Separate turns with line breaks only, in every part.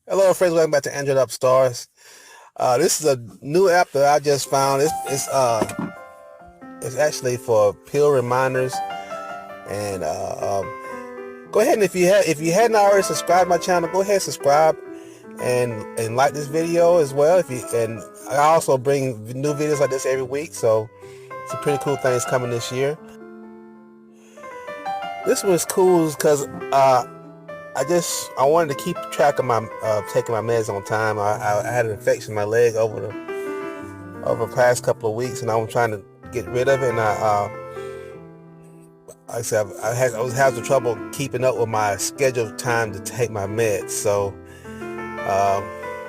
Hello friends, welcome back to Android Upstars. This is a new app that I just found. It's actually for pill reminders. And go ahead, and if you hadn't already subscribed to my channel, go ahead and subscribe and like this video as well. And I also bring new videos like this every week, so some pretty cool things coming this year. This one's cool because I wanted to keep track of my taking my meds on time. I had an infection in my leg over the past couple of weeks, and I'm trying to get rid of it. And like I said, I was having trouble keeping up with my scheduled time to take my meds. So I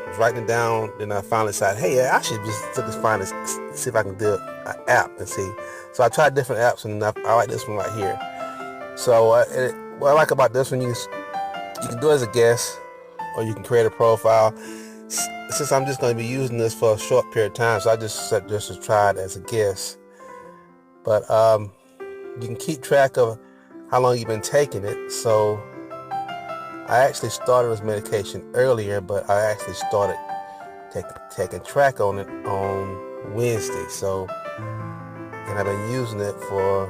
was writing it down. Then I finally decided, hey, I should just find this, see if I can do an app and see. So I tried different apps, and I like this one right here. So what I like about this one, you can do it as a guest, or you can create a profile. Since I'm just going to be using this for a short period of time, so I just to try it as a guest. But you can keep track of how long you've been taking it. So I actually started this medication earlier, but I actually started taking track on it on Wednesday. So, and I've been using it for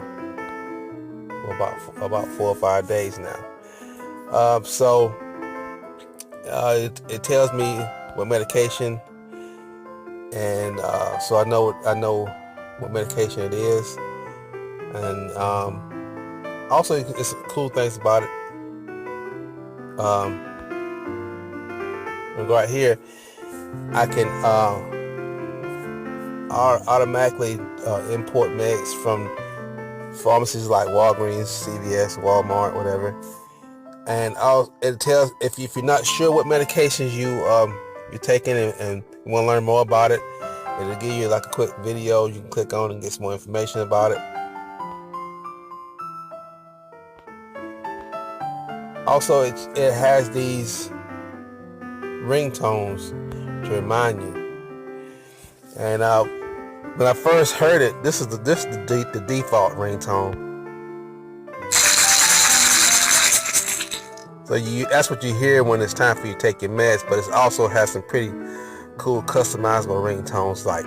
about 4 or 5 days now. It tells me what medication, and so I know what medication it is. And also, it's cool things about it. Right here, I can automatically import meds from pharmacies like Walgreens, CVS, Walmart, whatever. And it tells if you're not sure what medications you're taking and you want to learn more about it, it'll give you like a quick video you can click on and get some more information about it. Also, it has these ringtones to remind you. And when I first heard it, this is the default ringtone. So that's what you hear when it's time for you to take your meds, but it also has some pretty cool customizable ringtones like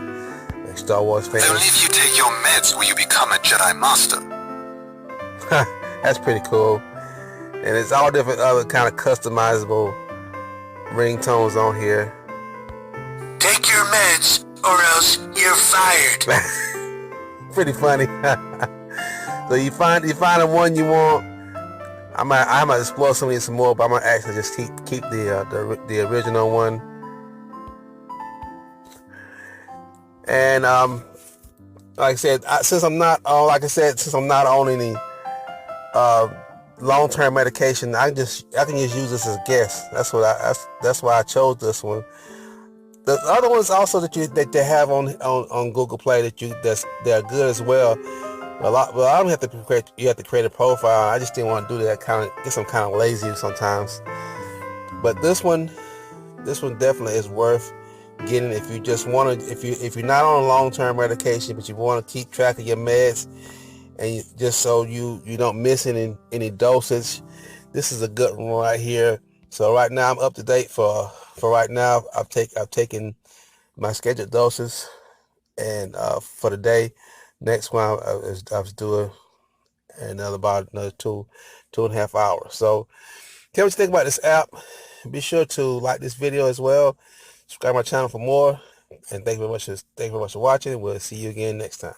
Star Wars fans.
Only if you take your meds will you become a Jedi Master.
That's pretty cool. And it's all different other kind of customizable ringtones on here.
Take your meds or else you're fired.
Pretty funny. So you find the one you want. I might explore some of these some more, but I'm gonna actually just keep the original one. And like I said, since I'm not on any long-term medication, I can just use this as a guest. That's why I chose this one. The other ones also that they have on Google Play they're good as well. Well, I don't have to create. You have to create a profile. I just didn't want to do that. Guess I'm kind of lazy sometimes. But this one definitely is worth getting if you just want to. If you're not on a long-term medication, but you want to keep track of your meds, and just so you don't miss any dosage, this is a good one right here. So right now I'm up to date for right now. I've taken my scheduled doses, and for the day. Next one I was doing about another 2.5 hours. So tell me what you think about this app. Be sure to like this video as well. Subscribe to my channel for more. And thank you very much for watching. We'll see you again next time.